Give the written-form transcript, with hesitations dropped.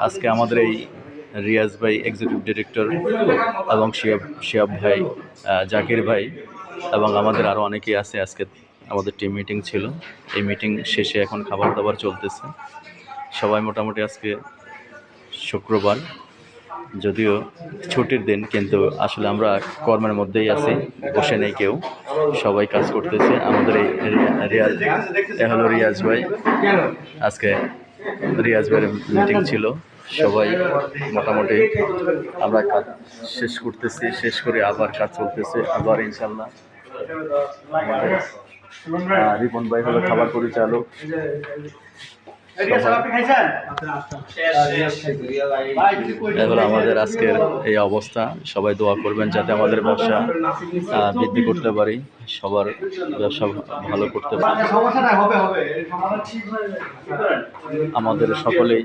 আজকে আমাদের এই রিয়াজ ভাই এক্সিকিউটিভ ডিরেক্টর এবং শিয়াব ভাই, জাকির ভাই এবং আমাদের আরও অনেকেই আছে। আজকে আমাদের টিম মিটিং ছিল। এই মিটিং শেষে এখন খাবার দাবার চলতেছে। সবাই মোটামুটি আজকে শুক্রবার, যদিও ছুটির দিন, কিন্তু আসলে আমরা কর্মের মধ্যেই আছি, বসে নেই কেউ, সবাই কাজ করতেছে। আমাদের এই রিয়াজ, এ হলো রিয়াজ ভাই। আজকে রিয়াজ ভাইয়ের মিটিং ছিল। সবাই মোটামুটি আমরা কাজ শেষ করতেছি, শেষ করে আবার কাজ চলতেছে। আবার ইনশাল্লাহ আমাদের রিপন ভাই হলো খাবার পরিচালক। এগুলো আমাদের আজকের এই অবস্থা। সবাই দোয়া করবেন যাতে আমাদের ব্যবসা বৃদ্ধি করতে পারি, সবার ব্যবসা ভালো করতে পারি। আমাদের সকলেই